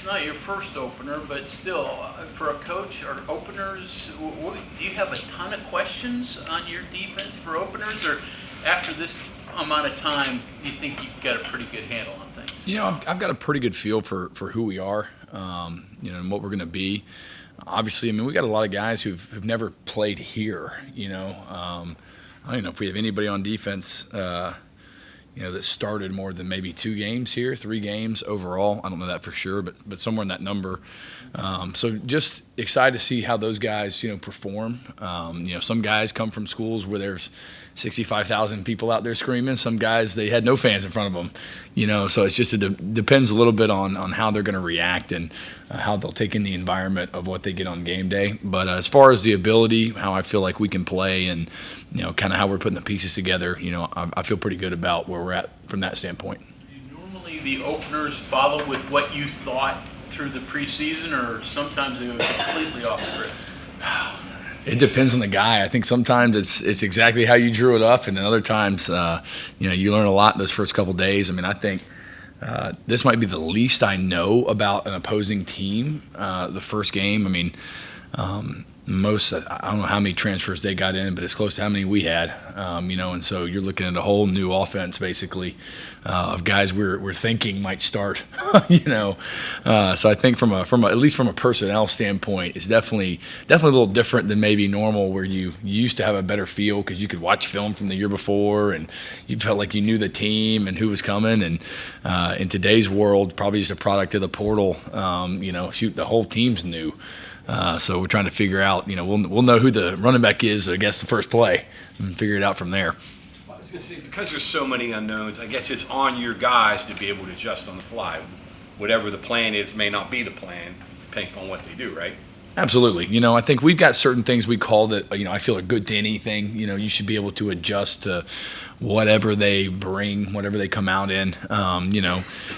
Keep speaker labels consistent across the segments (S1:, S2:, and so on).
S1: it's not your first opener, but still, for a coach or openers, do you have a ton of questions on your defense for openers, or after this amount of time, you think you've got a pretty good handle on things?
S2: I've got a pretty good feel for who we are, and what we're going to be. Obviously, we got a lot of guys who've never played here. I don't know if we have anybody on defense, that started more than maybe 2 games here, 3 games overall. I don't know that for sure, but somewhere in that number. So just excited to see how those guys, perform. Some guys come from schools where there's 65,000 people out there screaming. Some guys, they had no fans in front of them, so it's just depends a little bit on how they're going to react and how they'll take in the environment of what they get on game day. But as far as the ability, how I feel like we can play and, kind of how we're putting the pieces together, I feel pretty good about where we're at from that standpoint.
S1: Do normally the openers follow with what you thought through the preseason, or sometimes they go completely off script?
S2: It depends on the guy. I think sometimes it's exactly how you drew it up, and then other times, you learn a lot in those first couple days. I think this might be the least I know about an opposing team the first game. Most, I don't know how many transfers they got in, but it's close to how many we had, and so you're looking at a whole new offense basically of guys we're thinking might start, so I think from at least from a personnel standpoint, it's definitely a little different than maybe normal, where you used to have a better feel because you could watch film from the year before and you felt like you knew the team and who was coming. And in today's world, probably just a product of the portal, the whole team's new. So we're trying to figure out, we'll know who the running back is, I guess, the first play, and figure it out from there.
S3: I was going to say, because there's so many unknowns, I guess it's on your guys to be able to adjust on the fly. Whatever the plan is may not be the plan, depending on what they do, right?
S2: Absolutely. I think we've got certain things we call that, I feel are good to anything. You should be able to adjust to whatever they bring, whatever they come out in.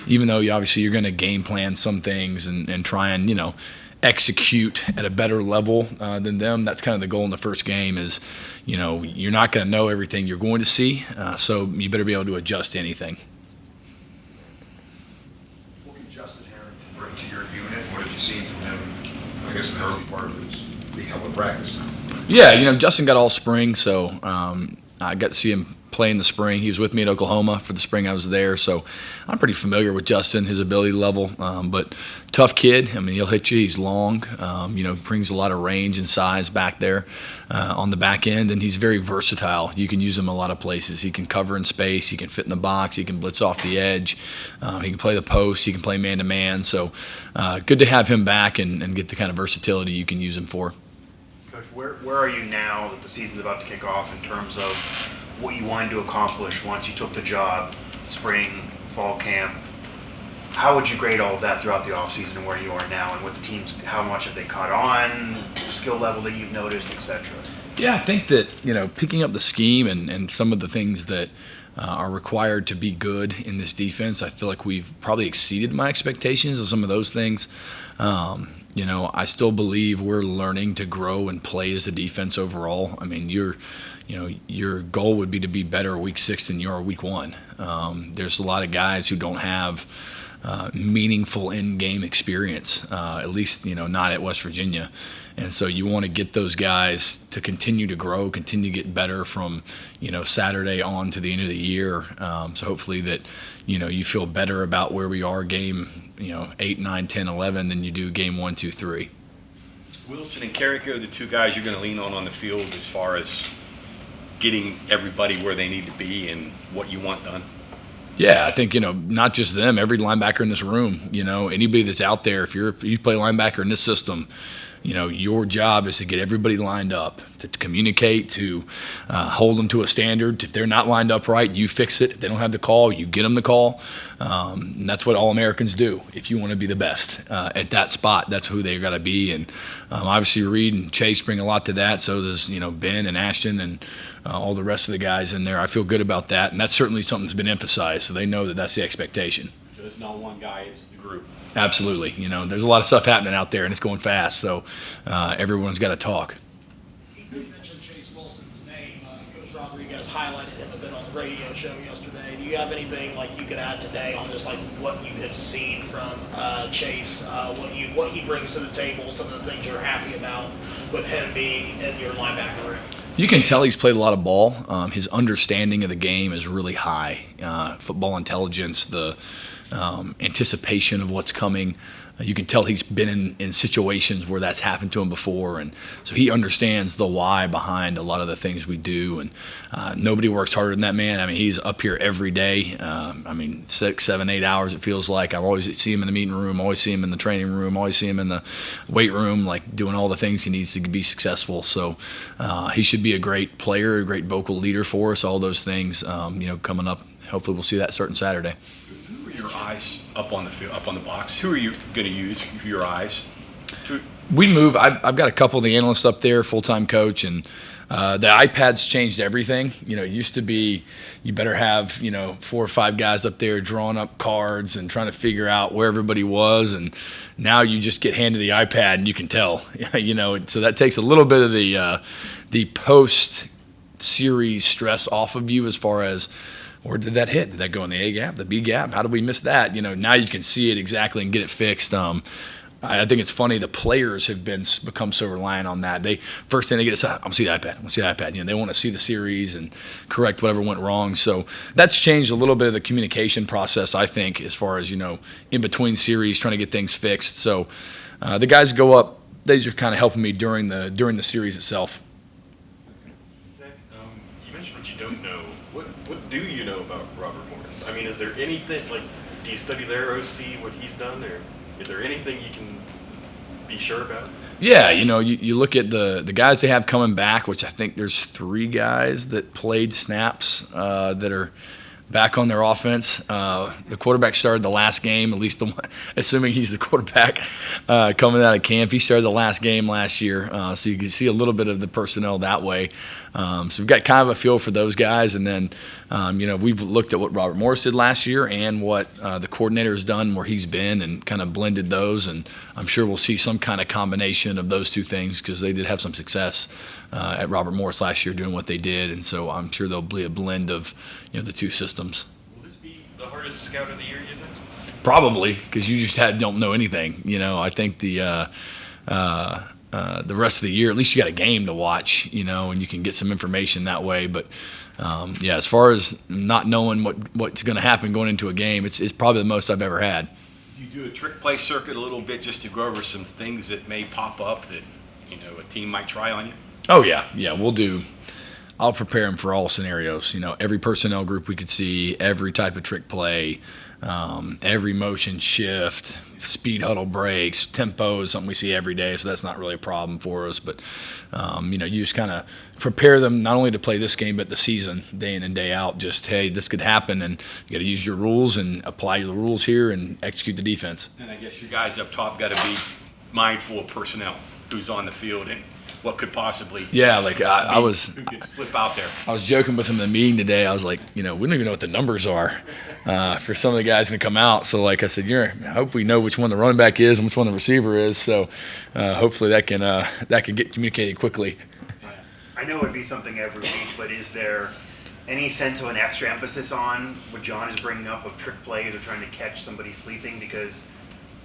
S2: Even though you're going to game plan some things and try and, execute at a better level than them. That's kind of the goal in the first game is, you're not going to know everything you're going to see, so you better be able to adjust to anything.
S4: What can Justin Herron bring to your unit? What have you seen from him, I guess, in the early part of his being able to practice?
S2: Yeah, Justin got all spring, so I got to see him play in the spring. He was with me at Oklahoma for the spring I was there, so I'm pretty familiar with Justin, his ability level, but tough kid. He'll hit you. He's long, brings a lot of range and size back there on the back end, and he's very versatile. You can use him a lot of places. He can cover in space. He can fit in the box. He can blitz off the edge. He can play the post. He can play man-to-man. So good to have him back and get the kind of versatility you can use him for.
S5: Coach, where are you now that the season's about to kick off in terms of what you wanted to accomplish once you took the job, spring, fall camp? How would you grade all of that throughout the offseason and where you are now, and with the teams, how much have they caught on, skill level that you've noticed, etc.?
S2: Yeah, I think that, picking up the scheme and some of the things that are required to be good in this defense, I feel like we've probably exceeded my expectations of some of those things. I still believe we're learning to grow and play as a defense overall. Your goal would be to be better week 6 than you are week 1. There's a lot of guys who don't have meaningful in-game experience, at least, not at West Virginia. And so you want to get those guys to continue to grow, continue to get better from, Saturday on to the end of the year. So hopefully that, you feel better about where we are game, 8, 9, 10, 11 than you do game 1, 2, 3.
S3: Wilson and Carrico, the 2 guys you're going to lean on the field as far as getting everybody where they need to be and what you want done?
S2: Yeah, I think, not just them, every linebacker in this room, anybody that's out there, if you play linebacker in this system, your job is to get everybody lined up, to communicate, to hold them to a standard. If they're not lined up right, you fix it. If they don't have the call, you get them the call. And that's what All-Americans do. If you want to be the best at that spot, that's who they got to be. And obviously Reed and Chase bring a lot to that. So does, Ben and Ashton and all the rest of the guys in there. I feel good about that. And that's certainly something that's been emphasized. So they know that that's the expectation.
S3: So it's not one guy, it's the group.
S2: Absolutely. There's a lot of stuff happening out there, and it's going fast, so everyone's got to talk.
S6: You mentioned Chase Wilson's name. Coach Rodriguez highlighted him a bit on the radio show yesterday. Do do you have anything like you could add today on just like what you have seen from Chase, what he brings to the table, some of the things you're happy about with him being in your linebacker room?
S2: You can tell he's played a lot of ball. His understanding of the game is really high. Football intelligence, the anticipation of what's coming. You can tell he's been in situations where that's happened to him before, and so he understands the why behind a lot of the things we do. And nobody works harder than that man. I mean, he's up here every day. 6, 7, 8 hours it feels like. I always see him in the meeting room, always see him in the training room, always see him in the weight room, like doing all the things he needs to be successful. So he should be a great player, a great vocal leader for us. All those things, coming up. Hopefully, we'll see that starting Saturday.
S3: Who are your eyes up on the field, up on the box? Who are you going to use for your eyes?
S2: We move. I've got a couple of the analysts up there, full-time coach, and the iPads changed everything. It used to be you better have 4 or 5 guys up there drawing up cards and trying to figure out where everybody was, and now you just get handed the iPad and you can tell. So that takes a little bit of the post-series stress off of you as far as, or did that hit? Did that go in the A gap, the B gap? How did we miss that? Now you can see it exactly and get it fixed. I think it's funny the players have become so reliant on that. First thing they get is, I want to see the iPad. I want to see the iPad. They want to see the series and correct whatever went wrong. So that's changed a little bit of the communication process, I think, as far as in between series trying to get things fixed. So the guys go up. They just kind of helping me during the series itself.
S7: Zach, you mentioned what you don't know. What do you know about Robert Morris? I mean, is there anything, do you study their OC, what he's done, or is there anything you can be sure about?
S2: Yeah, you look at the guys they have coming back, which I think there's 3 guys that played snaps that are back on their offense. The quarterback started the last game, at least the one, assuming he's the quarterback coming out of camp. He started the last game last year, so you can see a little bit of the personnel that way. So we've got kind of a feel for those guys, and then we've looked at what Robert Morris did last year and what the coordinator has done where he's been and kind of blended those, and I'm sure we'll see some kind of combination of those 2 things because they did have some success at Robert Morris last year doing what they did, and so I'm sure there'll be a blend of the 2 systems.
S7: Will this be the hardest scout of the year, you think?
S2: Probably, because you just don't know anything. I think the rest of the year, at least you got a game to watch, and you can get some information that way. But as far as not knowing what's going to happen going into a game, it's probably the most I've ever had.
S3: Do you do a trick play circuit a little bit just to go over some things that may pop up that a team might try on you?
S2: Oh yeah, we'll do. I'll prepare them for all scenarios. Every personnel group we could see, every type of trick play, every motion shift, speed huddle breaks, tempo is something we see every day, so that's not really a problem for us. But you just kind of prepare them not only to play this game but the season, day in and day out. Just hey, this could happen, and you got to use your rules and apply the rules here and execute the defense.
S3: And I guess you guys up top got to be mindful of personnel, who's on the field and what could possibly
S2: I was
S3: who could slip out there.
S2: I was joking with him in the meeting today. I was like, we don't even know what the numbers are for some of the guys going to come out. So like I said, I hope we know which one the running back is and which one the receiver is. So hopefully that can get communicated quickly.
S5: I know it'd be something every week, but is there any sense of an extra emphasis on what John is bringing up of trick plays or trying to catch somebody sleeping? Because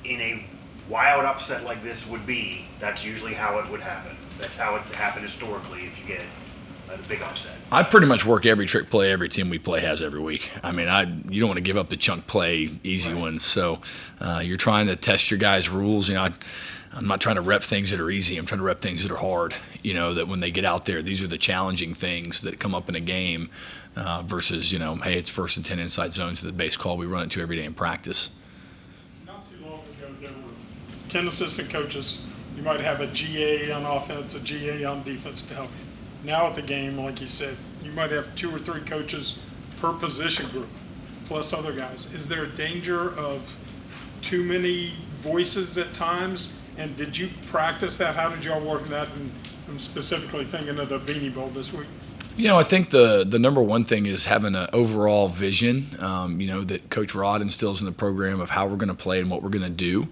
S5: in a wild upset like this would be, that's usually how it would happen. That's how it's happened historically if you get a big upset.
S2: I pretty much work every trick play every team we play has every week. I mean, you don't want to give up the chunk play, easy ones. So you're trying to test your guys' rules. I'm not trying to rep things that are easy. I'm trying to rep things that are hard. That when they get out there, these are the challenging things that come up in a game versus, hey, it's 1st and 10 inside zones to the base call we run it to every day in practice.
S8: Not too long ago, there were 10 assistant coaches. You might have a GA on offense, a GA on defense to help you. Now at the game, like you said, you might have 2 or 3 coaches per position group, plus other guys. Is there a danger of too many voices at times? And did you practice that? How did y'all work that? And I'm specifically thinking of the Beanie Bowl this week.
S2: I think the number one thing is having an overall vision, that Coach Rod instills in the program of how we're going to play and what we're going to do.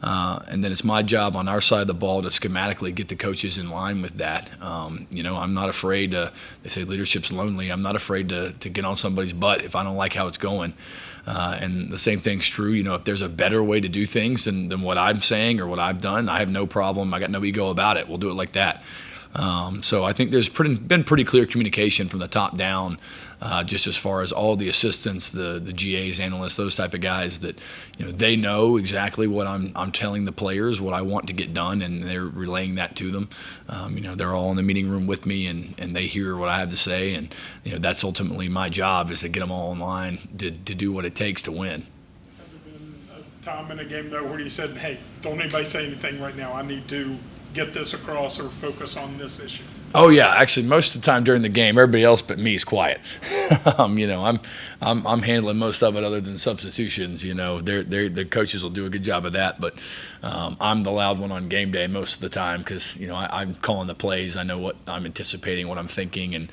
S2: And then it's my job on our side of the ball to schematically get the coaches in line with that. I'm not afraid to, they say leadership's lonely. I'm not afraid to get on somebody's butt if I don't like how it's going. And the same thing's true, if there's a better way to do things than what I'm saying or what I've done, I have no problem. I got no ego about it. We'll do it like that. So I think there's been pretty clear communication from the top down, just as far as all the assistants, the GAs, analysts, those type of guys that, they know exactly what I'm telling the players, what I want to get done, and they're relaying that to them. They're all in the meeting room with me, and they hear what I have to say, and that's ultimately my job, is to get them all in line to do what it takes to win.
S8: Have there been a time in a game though where you said, "Hey, don't anybody say anything right now. I need to get this across or focus on this issue"?
S2: Oh yeah, actually, most of the time during the game, everybody else but me is quiet. I'm handling most of it, other than substitutions. Their coaches will do a good job of that, but I'm the loud one on game day most of the time because I'm calling the plays. I know what I'm anticipating, what I'm thinking, and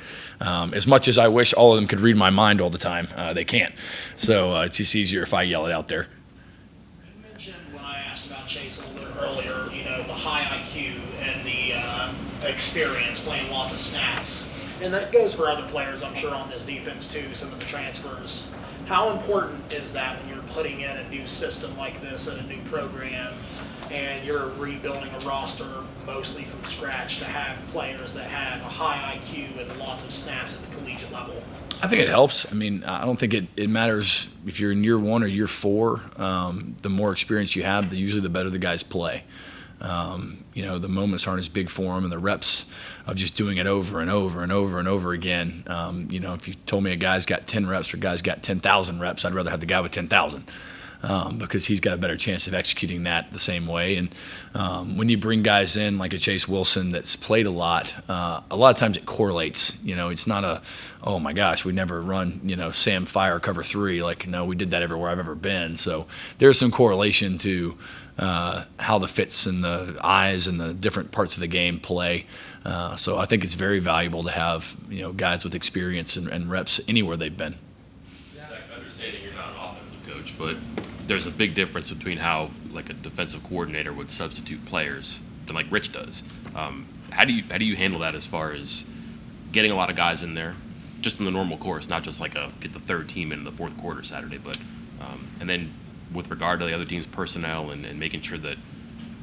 S2: as much as I wish all of them could read my mind all the time, they can't. So it's just easier if I yell it out there.
S6: You mentioned when I asked about Chase a little bit earlier, the high IQ and the experience playing lots of snaps. And that goes for other players, I'm sure, on this defense too, some of the transfers. How important is that when you're putting in a new system like this and a new program and you're rebuilding a roster mostly from scratch to have players that have a high IQ and lots of snaps at the collegiate level?
S2: I think it helps. I don't think it matters if you're in year 1 or year 4. The more experience you have, usually the better the guys play. The moments aren't as big for them, and the reps of just doing it over and over and over and over again. If you told me a guy's got 10 reps or a guy's got 10,000 reps, I'd rather have the guy with 10,000 because he's got a better chance of executing that the same way. And when you bring guys in like a Chase Wilson that's played a lot of times it correlates. It's not oh my gosh, we never run, Sam Fire cover 3. No, we did that everywhere I've ever been. So there's some correlation to how the fits and the eyes and the different parts of the game play. So I think it's very valuable to have guys with experience and reps anywhere they've been.
S9: Zach, understanding you're not an offensive coach, but there's a big difference between how a defensive coordinator would substitute players than Rich does. How do you handle that as far as getting a lot of guys in there, just in the normal course, not just get the third team in the fourth quarter Saturday, but and then with regard to the other team's personnel and making sure that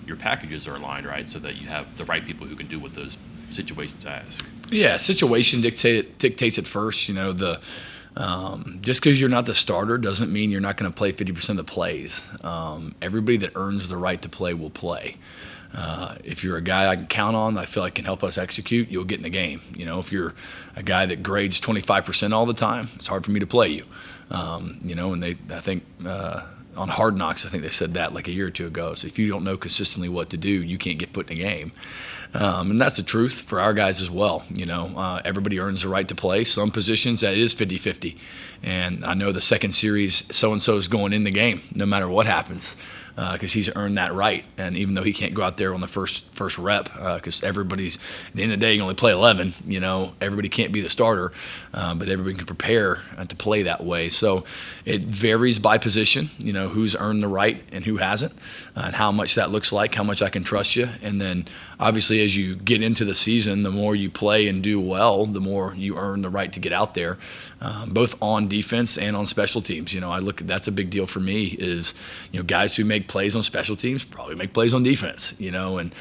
S9: your packages are aligned, right, so that you have the right people who can do what those situations ask.
S2: Yeah, situation dictates it first. Just because you're not the starter doesn't mean you're not going to play 50% of the plays. Everybody that earns the right to play will play. If you're a guy I can count on, I feel like can help us execute, you'll get in the game. If you're a guy that grades 25% all the time, it's hard for me to play you. And I think on Hard Knocks, I think they said that a year or two ago. So if you don't know consistently what to do, you can't get put in a game. And that's the truth for our guys as well. Everybody earns the right to play. Some positions that is 50-50. And I know the second series, so-and-so is going in the game no matter what happens because he's earned that right. And even though he can't go out there on the first rep because everybody's, at the end of the day, you can only play 11. Everybody can't be the starter, but everybody can prepare to play that way. So it varies by position, who's earned the right and who hasn't, and how much that looks like, how much I can trust you. And then obviously as you get into the season, the more you play and do well, the more you earn the right to get out there, both on defense and on special teams. That's a big deal for me is, guys who make plays on special teams probably make plays on defense, and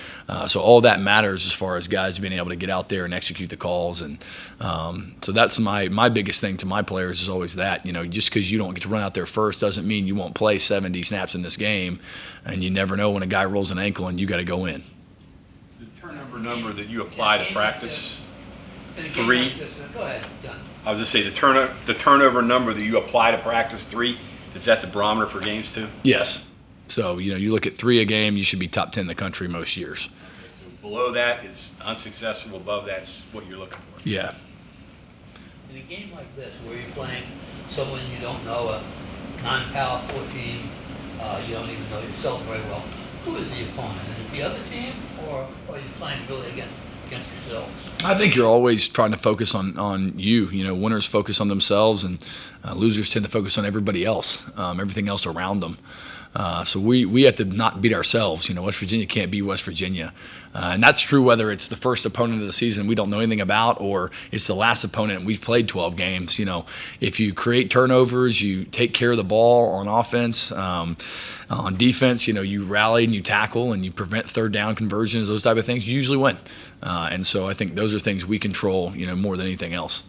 S2: so all that matters as far as guys being able to get out there and execute the calls. And so that's my biggest thing to my players is always that, just because you don't get to run out there first doesn't mean you won't play 70 snaps in this game, and you never know when a guy rolls an ankle and you got to go in.
S3: The turnover number that you apply to practice, 3.
S10: Go ahead, John.
S3: I was just saying the turnover number that you apply to practice, 3. Is that the barometer for games too?
S2: Yes. So you look at 3 a game, you should be top 10 in the country most years.
S3: Okay, so below that is unsuccessful. Above that's what you're looking for.
S2: Yeah.
S10: In a game like this, where you're playing someone you don't know, a non-Power 14, you don't even know yourself very well, who is the opponent? Is it the other team, or are you playing really against against yourselves?
S2: I think you're always trying to focus on you. You know, winners focus on themselves, and losers tend to focus on everybody else, everything else around them. So we have to not beat ourselves. You know, West Virginia can't beat West Virginia. And that's true whether it's the first opponent of the season we don't know anything about or it's the last opponent and we've played 12 games. You know, if you create turnovers, you take care of the ball on offense, on defense, you know, you rally and you tackle and you prevent third down conversions, those type of things, you usually win. And so I think those are things we control, you know, more than anything else.